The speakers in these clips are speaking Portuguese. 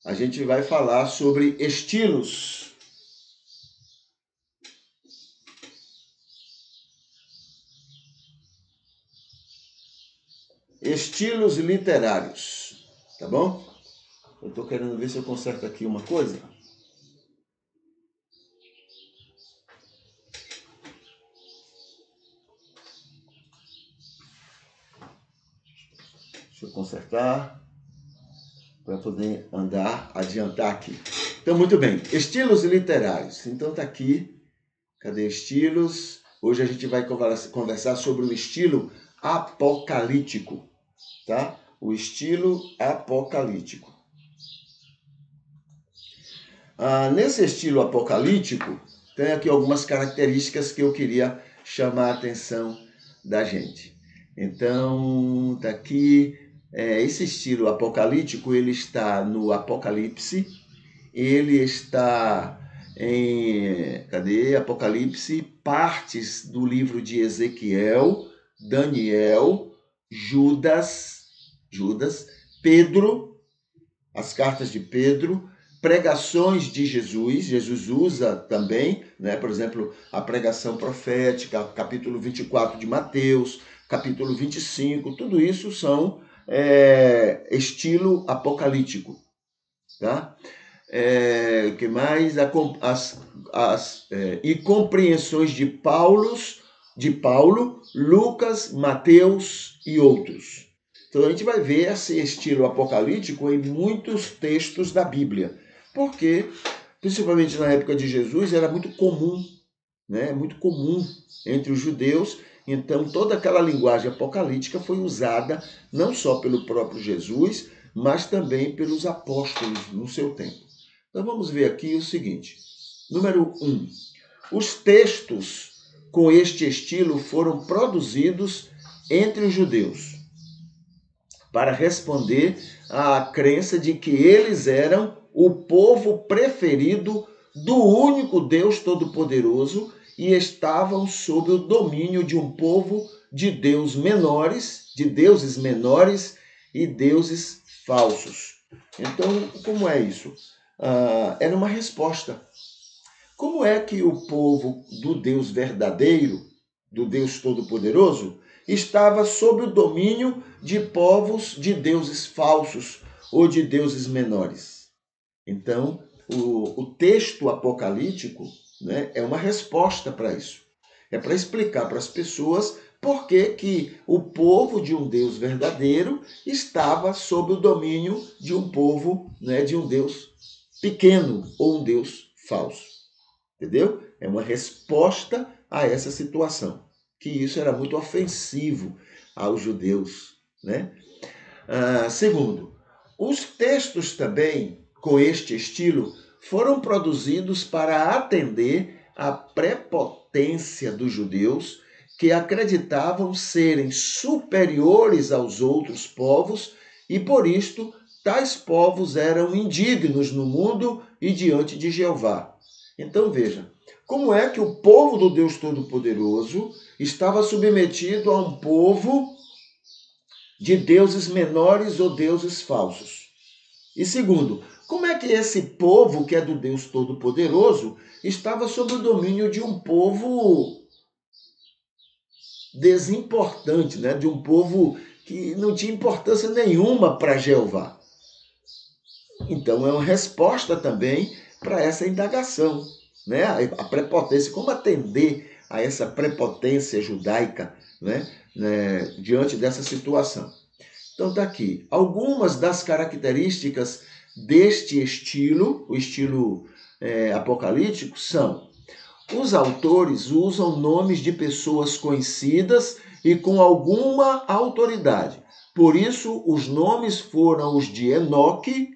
a gente vai falar sobre estilos. Estilos literários, tá bom? Eu estou querendo ver se eu conserto aqui uma coisa. Deixa eu consertar para poder adiantar aqui. Então, muito bem. Estilos literários. Então, tá aqui. Cadê estilos? Hoje a gente vai conversar sobre o estilo apocalíptico, tá? O estilo apocalíptico. Nesse estilo apocalíptico, tem aqui algumas características que eu queria chamar a atenção da gente. Então, tá aqui, esse estilo apocalíptico, ele está no Apocalipse, ele está em, Apocalipse, partes do livro de Ezequiel, Daniel, Judas, Pedro, as cartas de Pedro, pregações de Jesus. Jesus usa também, né, por exemplo, a pregação profética, capítulo 24 de Mateus, capítulo 25, tudo isso são estilo apocalíptico, tá? Que mais? E compreensões de Paulo, Lucas, Mateus e outros. Então a gente vai ver esse estilo apocalíptico em muitos textos da Bíblia, porque, principalmente na época de Jesus, era muito comum, né? Muito comum entre os judeus. Então toda aquela linguagem apocalíptica foi usada não só pelo próprio Jesus, mas também pelos apóstolos no seu tempo. Então vamos ver aqui o seguinte. Número 1. Os textos com este estilo foram produzidos entre os judeus para responder à crença de que eles eram o povo preferido do único Deus Todo-Poderoso e estavam sob o domínio de um povo de deuses menores e deuses falsos. Então, como é isso? Era uma resposta. Como é que o povo do Deus verdadeiro, do Deus Todo-Poderoso, estava sob o domínio de povos de deuses falsos ou de deuses menores? Então, o texto apocalíptico, né, é uma resposta para isso. É para explicar para as pessoas por que o povo de um Deus verdadeiro estava sob o domínio de um povo, né, de um Deus pequeno ou um Deus falso. Entendeu? É uma resposta a essa situação, que isso era muito ofensivo aos judeus, né? Segundo, os textos também, com este estilo, foram produzidos para atender à prepotência dos judeus, que acreditavam serem superiores aos outros povos e, por isto, tais povos eram indignos no mundo e diante de Jeová. Então veja, como é que o povo do Deus Todo-Poderoso estava submetido a um povo de deuses menores ou deuses falsos? E segundo, como é que esse povo, que é do Deus Todo-Poderoso, estava sob o domínio de um povo desimportante, né? De um povo que não tinha importância nenhuma para Jeová? Então é uma resposta também para essa indagação, né? A prepotência, como atender a essa prepotência judaica, né? Diante dessa situação. Então está aqui algumas das características deste estilo, o estilo apocalíptico, são: os autores usam nomes de pessoas conhecidas e com alguma autoridade. Por isso, os nomes foram os de Enoque,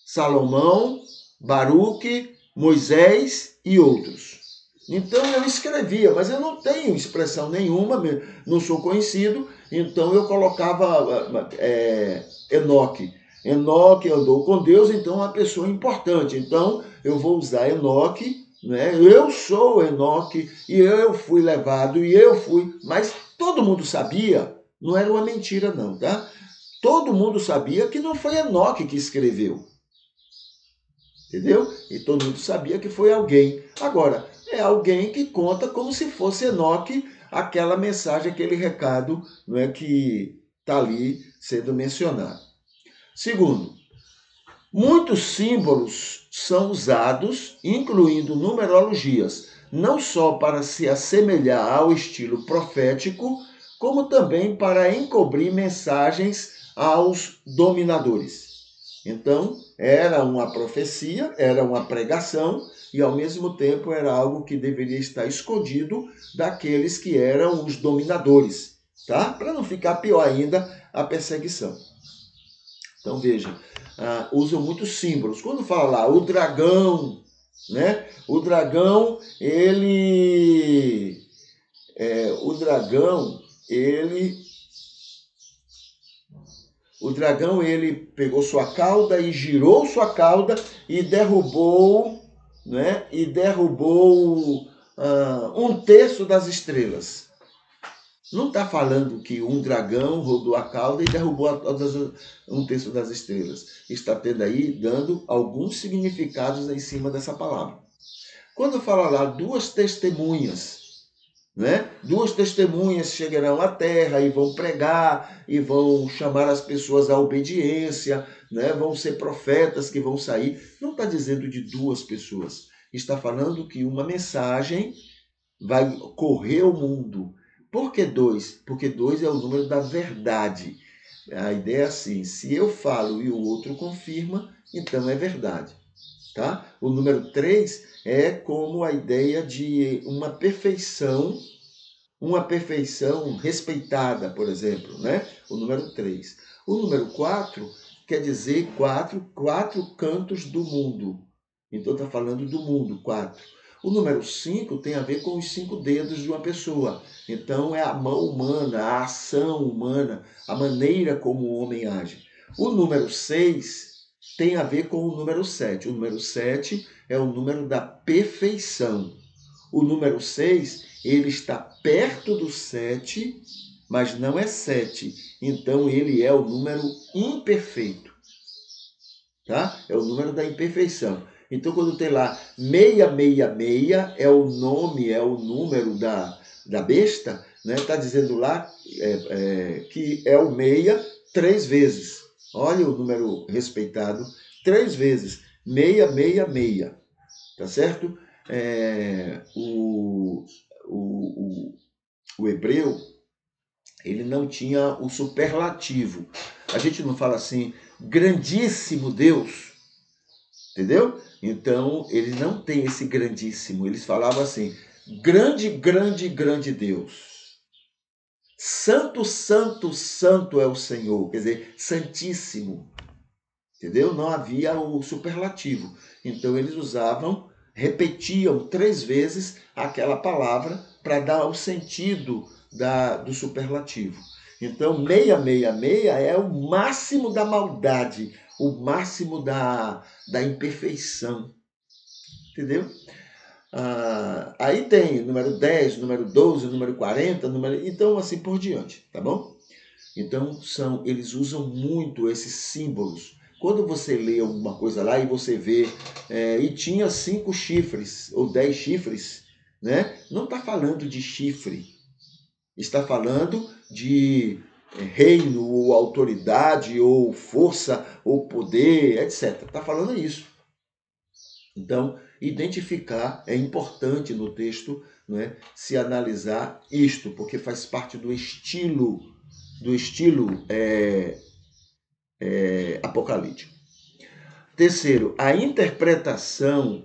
Salomão, Baruque, Moisés e outros. Então eu escrevia, mas eu não tenho expressão nenhuma, não sou conhecido, então eu colocava Enoque. Enoque andou com Deus, então é uma pessoa importante. Então eu vou usar Enoque, né? Eu sou Enoque e eu fui levado e eu fui. Mas todo mundo sabia, não era uma mentira não, tá? Todo mundo sabia que não foi Enoque que escreveu. entendeu? E todo mundo sabia que foi alguém. Agora, é alguém que conta como se fosse Enoque, aquela mensagem, aquele recado, não é, que está ali sendo mencionado. Segundo, muitos símbolos são usados, incluindo numerologias, não só para se assemelhar ao estilo profético, como também para encobrir mensagens aos dominadores. Então, era uma profecia, era uma pregação e, ao mesmo tempo, era algo que deveria estar escondido daqueles que eram os dominadores, tá? Para não ficar pior ainda a perseguição. Então, veja, usam muitos símbolos. Quando fala lá, o dragão, né? O dragão, o dragão, ele pegou sua cauda e girou sua cauda e derrubou, né? E derrubou um terço das estrelas. Não está falando que um dragão rodou a cauda e derrubou um terço das estrelas. Está tendo aí, dando alguns significados em cima dessa palavra. Quando fala lá duas testemunhas, né? Duas testemunhas chegarão à terra e vão pregar e vão chamar as pessoas à obediência, né? Vão ser profetas que vão sair. Não está dizendo de duas pessoas. Está falando que uma mensagem vai correr o mundo. Por que dois? Porque dois é o número da verdade. A ideia é assim, se eu falo e o outro confirma, então é verdade. Tá? O número 3 é como a ideia de uma perfeição respeitada, por exemplo, né? O número 3. O número 4 quer dizer quatro cantos do mundo. Então está falando do mundo, 4. O número 5 tem a ver com os 5 dedos de uma pessoa. Então é a mão humana, a ação humana, a maneira como o homem age. O número 6 tem a ver com o número 7. O número 7 é o número da perfeição. O número 6, ele está perto do 7, mas não é 7. Então ele é o número imperfeito. Tá? É o número da imperfeição. Então, quando tem lá 666, é o nome, é o número da besta, né? Está dizendo lá que é o 6 3 vezes. Olha o número respeitado, 3 vezes. 666. Tá certo? O hebreu, ele não tinha o superlativo. A gente não fala assim, grandíssimo Deus. Entendeu? Então, ele não tem esse grandíssimo. Eles falavam assim, grande, grande, grande Deus. Santo, santo, santo é o Senhor. Quer dizer, santíssimo. Entendeu? Não havia o superlativo. Então, eles repetiam 3 vezes aquela palavra para dar o sentido do superlativo. Então, 666 é o máximo da maldade, o máximo da imperfeição. Entendeu? Aí tem número 10, número 12, número 40, então assim por diante, tá bom? Então eles usam muito esses símbolos. Quando você lê alguma coisa lá e você vê, e tinha 5 chifres ou 10 chifres, né? Não está falando de chifre, está falando de reino, ou autoridade, ou força, ou poder, etc. Está falando isso. Então, identificar é importante no texto, né, se analisar isto, porque faz parte do estilo apocalíptico. Terceiro, a interpretação,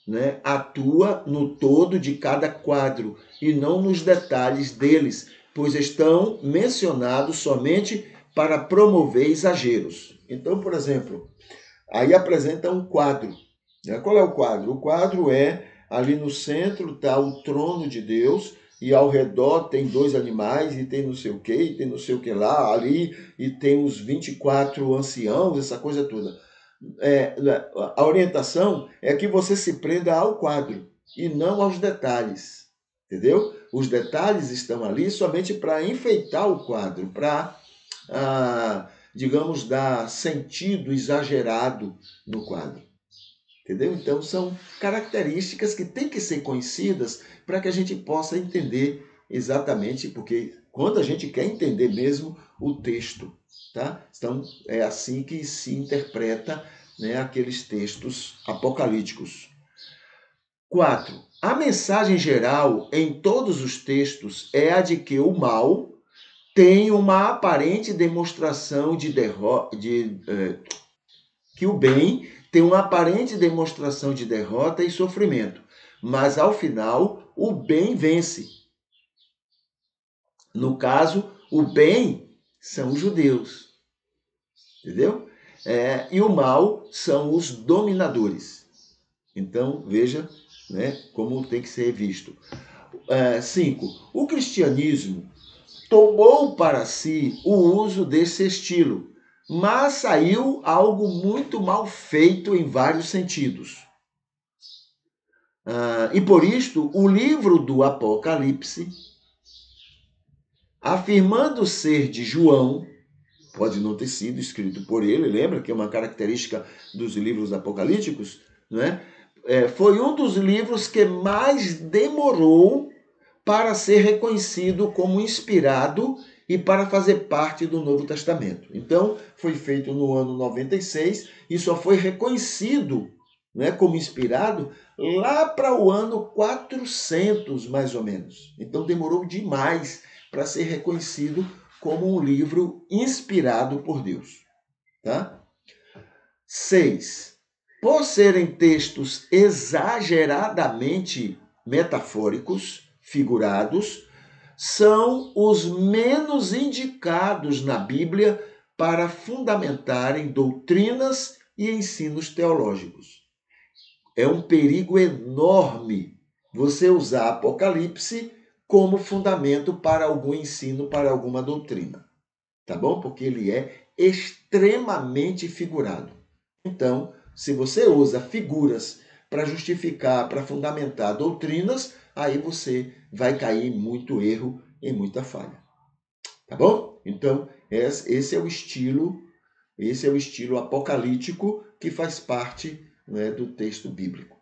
né, atua no todo de cada quadro e não nos detalhes deles, pois estão mencionados somente para promover exageros. Então, por exemplo, aí apresenta um quadro. Qual é o quadro? O quadro ali no centro está o trono de Deus, e ao redor tem 2 animais, e tem não sei o que, e tem não sei o que lá, ali, e tem os 24 anciãos, essa coisa toda. A orientação é que você se prenda ao quadro, e não aos detalhes, entendeu? Os detalhes estão ali somente para enfeitar o quadro, para, digamos, dar sentido exagerado no quadro. Entendeu? Então, são características que têm que ser conhecidas para que a gente possa entender exatamente, porque quando a gente quer entender mesmo o texto, tá? Então, é assim que se interpreta, né, aqueles textos apocalípticos. 4. A mensagem geral em todos os textos é a de que o mal tem uma aparente demonstração de derrota, que o bem tem uma aparente demonstração de derrota e sofrimento, mas ao final o bem vence. No caso, o bem são os judeus, entendeu? E o mal são os dominadores. Então, veja, né, como tem que ser visto. 5. O cristianismo tomou para si o uso desse estilo, mas saiu algo muito mal feito em vários sentidos. E por isto, o livro do Apocalipse, afirmando ser de João, pode não ter sido escrito por ele, lembra que é uma característica dos livros apocalípticos, né? Foi um dos livros que mais demorou para ser reconhecido como inspirado e para fazer parte do Novo Testamento. Então, foi feito no ano 96 e só foi reconhecido, né, como inspirado lá para o ano 400, mais ou menos. Então, demorou demais para ser reconhecido como um livro inspirado por Deus. Tá? 6. Por serem textos exageradamente metafóricos, figurados, são os menos indicados na Bíblia para fundamentarem doutrinas e ensinos teológicos. É um perigo enorme você usar Apocalipse como fundamento para algum ensino, para alguma doutrina. Tá bom? Porque ele é extremamente figurado. Então, se você usa figuras para justificar, para fundamentar doutrinas, aí você vai cair em muito erro, em muita falha. Tá bom? Então, esse é o estilo apocalíptico que faz parte, né, do texto bíblico.